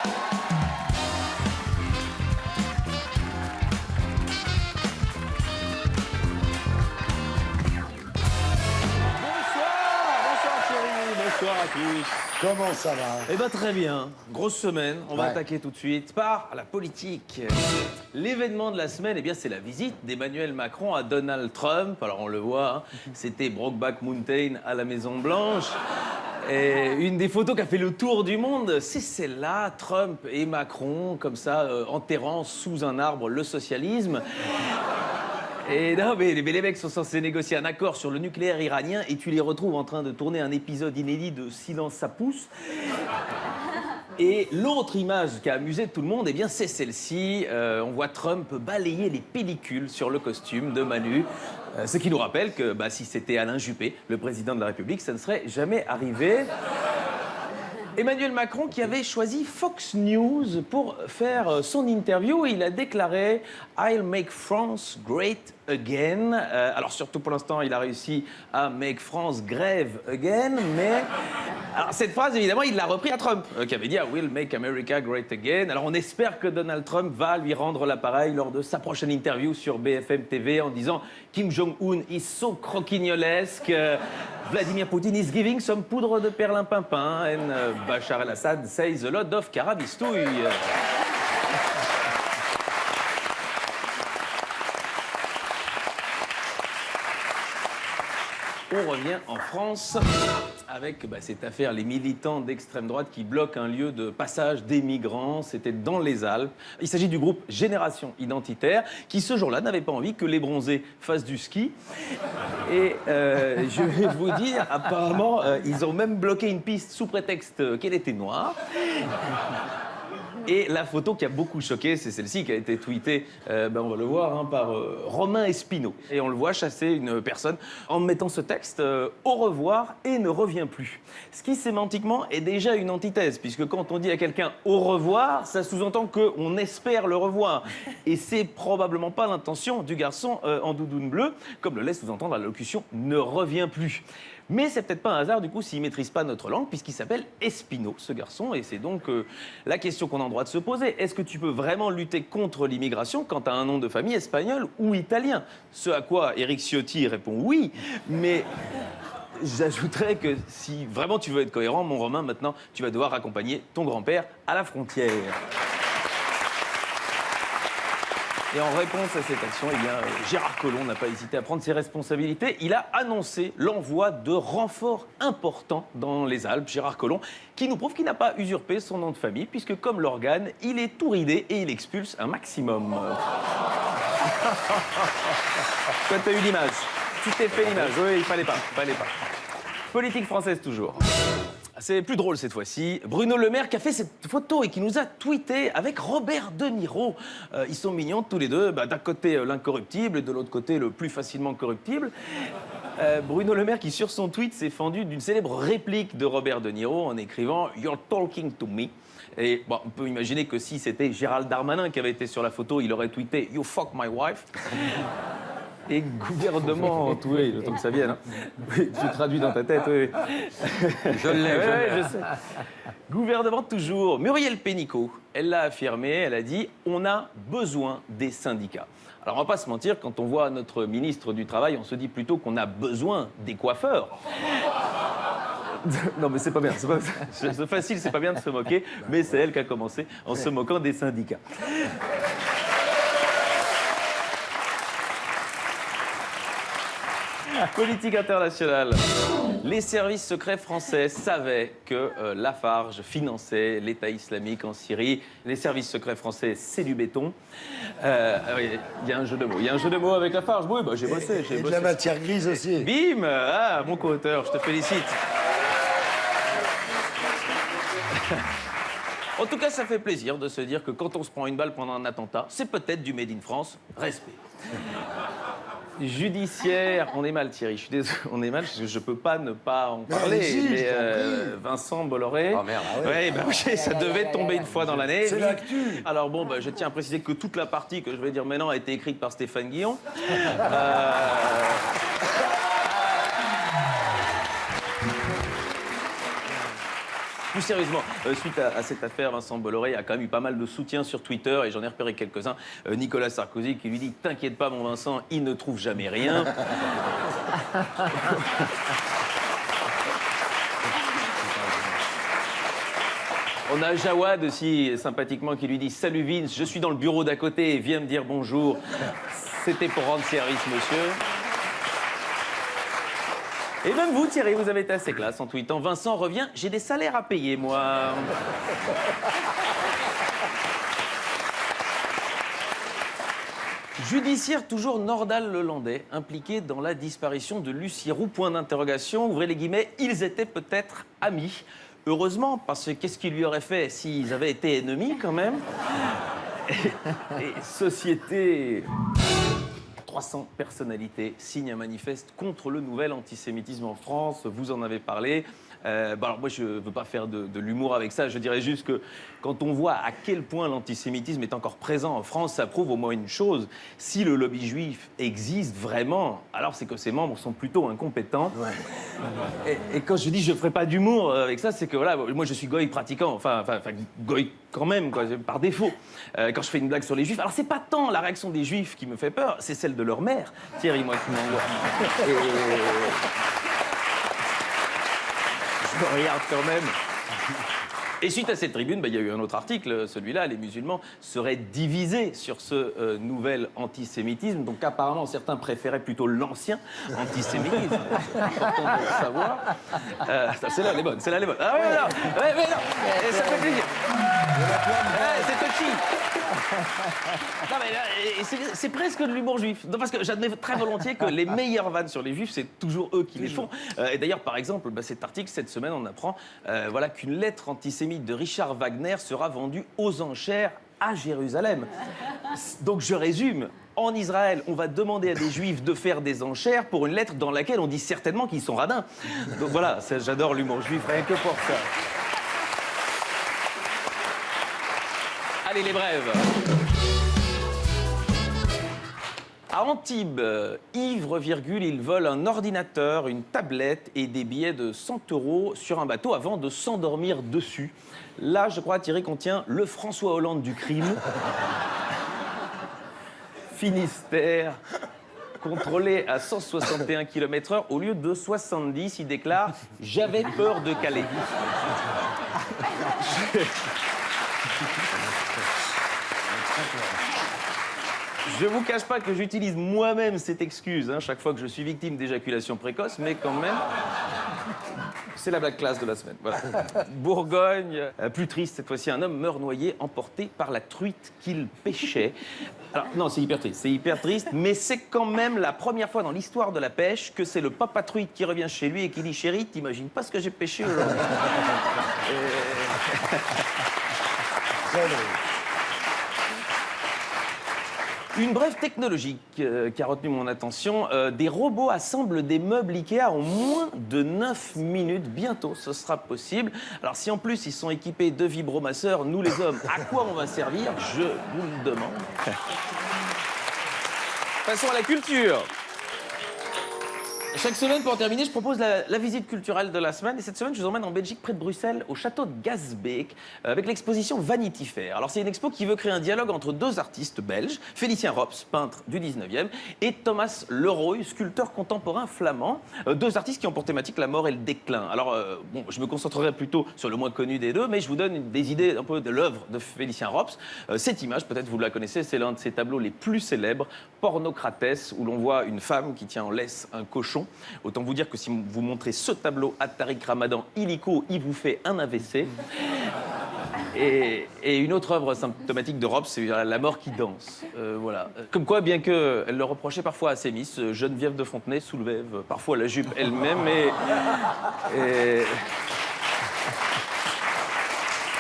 Bonsoir Thierry, bonsoir à tous. Comment ça va? Eh ben très bien, grosse semaine, on va attaquer tout de suite par la politique. L'événement de la semaine, eh bien c'est la visite d'Emmanuel Macron à Donald Trump. Alors on le voit, hein, c'était Brokeback Mountain à la Maison Blanche. Et une des photos qui a fait le tour du monde, c'est celle-là, Trump et Macron, comme ça, enterrant sous un arbre le socialisme. Et non, mais les mecs sont censés négocier un accord sur le nucléaire iranien et tu les retrouves en train de tourner un épisode inédit de Silence ça pousse. Et l'autre image qui a amusé tout le monde, eh bien, c'est celle-ci. On voit Trump balayer les pellicules sur le costume de Manu. Ce qui nous rappelle que si c'était Alain Juppé, le président de la République, ça ne serait jamais arrivé. Emmanuel Macron qui avait choisi Fox News pour faire son interview, il a déclaré « I'll make France great again ». Alors surtout pour l'instant, il a réussi à « make France grève again », mais... Alors cette phrase, évidemment, il l'a repris à Trump, qui avait dit « I will make America great again ». Alors on espère que Donald Trump va lui rendre l'appareil lors de sa prochaine interview sur BFM TV en disant « Kim Jong-un is so croquignolesque ». Vladimir Poutine is giving some poudre de perlimpinpin and Bachar el-Assad says a lot of carabistouille. On revient en France avec cette affaire, les militants d'extrême droite qui bloquent un lieu de passage des migrants. C'était dans les Alpes. Il s'agit du groupe Génération Identitaire qui, ce jour-là, n'avait pas envie que les bronzés fassent du ski. Et je vais vous dire, apparemment, ils ont même bloqué une piste sous prétexte qu'elle était noire. Et la photo qui a beaucoup choqué, c'est celle-ci qui a été tweetée, on va le voir, par Romain Espino. Et on le voit chasser une personne en mettant ce texte au revoir et ne revient plus. Ce qui, sémantiquement, est déjà une antithèse, puisque quand on dit à quelqu'un au revoir, ça sous-entend qu'on espère le revoir. Et c'est probablement pas l'intention du garçon en doudoune bleue, comme le laisse sous-entendre la locution ne revient plus. Mais c'est peut-être pas un hasard, du coup, s'il maîtrise pas notre langue, puisqu'il s'appelle Espino, ce garçon. Et c'est donc la question qu'on a le droit de se poser. Est-ce que tu peux vraiment lutter contre l'immigration quand tu as un nom de famille espagnol ou italien? Ce à quoi Éric Ciotti répond oui, mais... J'ajouterais que si vraiment tu veux être cohérent, mon Romain, maintenant, tu vas devoir accompagner ton grand-père à la frontière. Et en réponse à cette action, Gérard Collomb n'a pas hésité à prendre ses responsabilités. Il a annoncé l'envoi de renforts importants dans les Alpes. Gérard Collomb, qui nous prouve qu'il n'a pas usurpé son nom de famille, puisque comme l'organe, il est tout ridé et il expulse un maximum. Toi, t'as eu l'image. Tu t'es fait l'image. Oui, il fallait pas. Politique française toujours. C'est plus drôle cette fois-ci. Bruno Le Maire qui a fait cette photo et qui nous a tweeté avec Robert De Niro. Ils sont mignons tous les deux. D'un côté l'incorruptible et de l'autre côté le plus facilement corruptible. Bruno Le Maire qui sur son tweet s'est fendu d'une célèbre réplique de Robert De Niro en écrivant « You're talking to me ». Et on peut imaginer que si c'était Gérald Darmanin qui avait été sur la photo, il aurait tweeté « You fuck my wife ». Et gouvernement, oui, le temps que ça vienne. Hein. Oui, tu traduis dans ta tête, oui. Je l'ai, je sais. Gouvernement toujours. Muriel Pénicaud, elle l'a affirmé, elle a dit « On a besoin des syndicats ». Alors, on va pas se mentir, quand on voit notre ministre du Travail, on se dit plutôt qu'on a besoin des coiffeurs. Non, mais c'est pas bien. C'est facile, c'est pas bien de se moquer, mais c'est elle qui a commencé en se moquant des syndicats. Politique internationale. Les services secrets français savaient que Lafarge finançait l'État islamique en Syrie. Les services secrets français, c'est du béton. Il y a un jeu de mots. Il y a un jeu de mots avec Lafarge. Oui, j'ai bossé. Et de la matière grise aussi. Bim! Mon co-auteur, je te félicite. En tout cas, ça fait plaisir de se dire que quand on se prend une balle pendant un attentat, c'est peut-être du Made in France. Respect. Judiciaire, on est mal Thierry, je suis désolé, on est mal parce que je peux pas ne pas en parler. Mais Vincent Bolloré, oh merde, oui, ça devait tomber une fois dans l'année. C'est l'actu. Alors bon, je tiens à préciser que toute la partie que je vais dire maintenant a été écrite par Stéphane Guillon. Plus sérieusement, suite à cette affaire, Vincent Bolloré a quand même eu pas mal de soutien sur Twitter et j'en ai repéré quelques-uns. Nicolas Sarkozy qui lui dit « T'inquiète pas mon Vincent, il ne trouve jamais rien ». On a Jawad aussi, sympathiquement, qui lui dit « Salut Vince, je suis dans le bureau d'à côté, viens me dire bonjour. C'était pour rendre service, monsieur. » Et même vous, Thierry, vous avez été assez classe en tweetant « Vincent revient, j'ai des salaires à payer, moi. » Judiciaire toujours Nordal-Lelandais, impliqué dans la disparition de Lucie Roux, point d'interrogation, ouvrez les guillemets, ils étaient peut-être amis. Heureusement, parce que qu'est-ce qu'ils lui auraient fait s'ils avaient été ennemis, quand même? Et société... 300 personnalités signent un manifeste contre le nouvel antisémitisme en France. Vous en avez parlé. Alors moi, je ne veux pas faire de l'humour avec ça. Je dirais juste que quand on voit à quel point l'antisémitisme est encore présent en France, ça prouve au moins une chose. Si le lobby juif existe vraiment, alors c'est que ses membres sont plutôt incompétents. Ouais. Et quand je dis je ne ferai pas d'humour avec ça, c'est que voilà, moi je suis goy pratiquant, enfin goy quand même, quoi, par défaut. Quand je fais une blague sur les juifs, alors c'est pas tant la réaction des juifs qui me fait peur, c'est celle de leur mère. Thierry, moi qui m'envoie. Je me regarde quand même. Et suite à cette tribune, il y a eu un autre article, celui-là, les musulmans seraient divisés sur ce nouvel antisémitisme. Donc apparemment, certains préféraient plutôt l'ancien antisémitisme. C'est important de le savoir. Celle-là, elle est bonne, celle-là, elle est bonne. Ah oui, non, ouais, mais non, et ça fait plaisir. Ouais, c'est touchy. Non, mais là, c'est presque de l'humour juif. Non, parce que j'admets très volontiers que les meilleures vannes sur les juifs, c'est toujours eux qui les font. Et d'ailleurs, par exemple, cet article, cette semaine, on apprend voilà, qu'une lettre antisémite de Richard Wagner sera vendue aux enchères à Jérusalem. Donc je résume. En Israël, on va demander à des juifs de faire des enchères pour une lettre dans laquelle on dit certainement qu'ils sont radins. Donc voilà, j'adore l'humour juif, rien que pour ça. Allez, les brèves. À Antibes, ivre, il vole un ordinateur, une tablette et des billets de 100 € sur un bateau avant de s'endormir dessus. Là, je crois, Thierry, qu'on tient le François Hollande du crime. Finistère, contrôlé à 161 km/h au lieu de 70, il déclare « J'avais peur de Calais ». Je vous cache pas que j'utilise moi-même cette excuse chaque fois que je suis victime d'éjaculation précoce, mais quand même, c'est la blague classe de la semaine. Voilà. Bourgogne, plus triste cette fois-ci, un homme meurt noyé, emporté par la truite qu'il pêchait. Alors non, c'est hyper triste, mais c'est quand même la première fois dans l'histoire de la pêche que c'est le papa truite qui revient chez lui et qui dit « Chérie, t'imagines pas ce que j'ai pêché aujourd'hui ?» Une brève technologique qui a retenu mon attention. Des robots assemblent des meubles Ikea en moins de 9 minutes. Bientôt, ce sera possible. Alors, si en plus ils sont équipés de vibromasseurs, nous les hommes, à quoi on va servir? Je vous le demande. Passons à la culture. Chaque semaine, pour en terminer, je propose la visite culturelle de la semaine. Et cette semaine, je vous emmène en Belgique, près de Bruxelles, au château de Gazbeek, avec l'exposition Vanity Fair. Alors, c'est une expo qui veut créer un dialogue entre deux artistes belges, Félicien Rops, peintre du 19e, et Thomas Leroy, sculpteur contemporain flamand. Deux artistes qui ont pour thématique la mort et le déclin. Alors, bon, je me concentrerai plutôt sur le moins connu des deux, mais je vous donne des idées un peu de l'œuvre de Félicien Rops. Cette image, peut-être vous la connaissez, c'est l'un de ses tableaux les plus célèbres, Pornocrates, où l'on voit une femme qui tient en laisse un cochon. Autant vous dire que si vous montrez ce tableau à Tariq Ramadan illico, il vous fait un AVC. Et une autre œuvre symptomatique d'Europe, c'est La mort qui danse. Voilà. Comme quoi, bien qu'elle le reprochait parfois à ses miss, Geneviève de Fontenay soulève parfois la jupe elle-même et...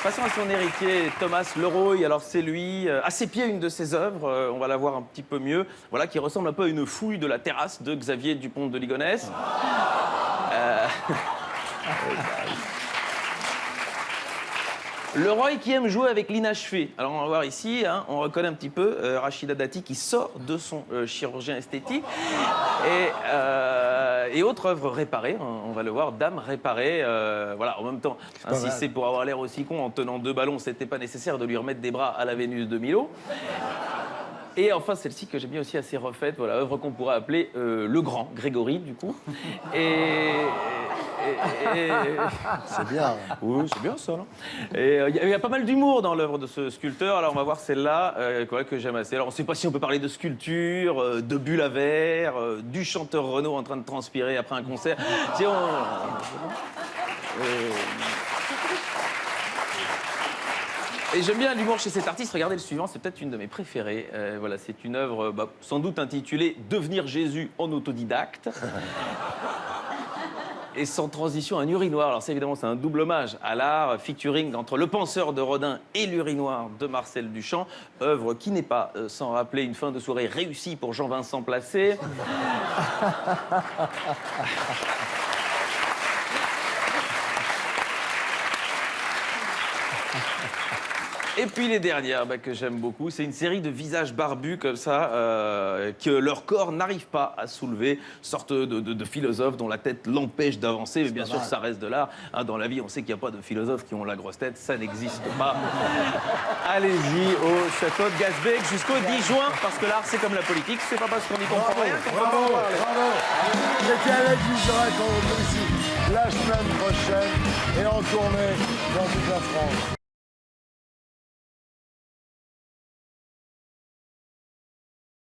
Passons à son héritier, Thomas Leroy. Alors c'est lui, à ses pieds, une de ses œuvres, on va la voir un petit peu mieux, voilà, qui ressemble un peu à une fouille de la terrasse de Xavier Dupont de Ligonnès. Leroy qui aime jouer avec l'inachevé. Alors on va voir ici, on reconnaît un petit peu Rachida Dati qui sort de son chirurgien esthétique. Et Et autre œuvre réparée, on va le voir, Dame réparée. Voilà, en même temps, hein, si mal. c'est pour avoir l'air aussi con en tenant 2 ballons, c'était pas nécessaire de lui remettre des bras à la Vénus de Milo. Et enfin, celle-ci que j'ai bien aussi assez refaite, voilà, œuvre qu'on pourrait appeler Le Grand, Grégory, du coup. C'est bien. Oui, c'est bien ça, non? Et il y a pas mal d'humour dans l'œuvre de ce sculpteur. Alors, on va voir celle-là, que j'aime assez. Alors, on ne sait pas si on peut parler de sculpture, de bulle à verre, du chanteur Renaud en train de transpirer après un concert. Si on... Et j'aime bien l'humour chez cet artiste. Regardez le suivant, c'est peut-être une de mes préférées. Voilà, c'est une œuvre sans doute intitulée « Devenir Jésus en autodidacte ». Et sans transition, un urinoir. Alors, c'est évidemment, c'est un double hommage à l'art, featuring entre Le Penseur de Rodin et l'urinoir de Marcel Duchamp. Œuvre qui n'est pas sans rappeler une fin de soirée réussie pour Jean-Vincent Placé. Et puis les dernières que j'aime beaucoup, c'est une série de visages barbus comme ça, que leur corps n'arrive pas à soulever, sorte de philosophes dont la tête l'empêche d'avancer. Mais bien sûr, ça reste de l'art. Hein, dans la vie, on sait qu'il n'y a pas de philosophes qui ont la grosse tête, ça n'existe pas. Allez-y au château de Gasbec jusqu'au 10 juin, parce que l'art, c'est comme la politique, c'est pas parce qu'on y comprend rien qu'on peut pas en parler. Bravo. C'était Alex Vizorek, on vous ici la semaine prochaine et en tournée dans toute la France.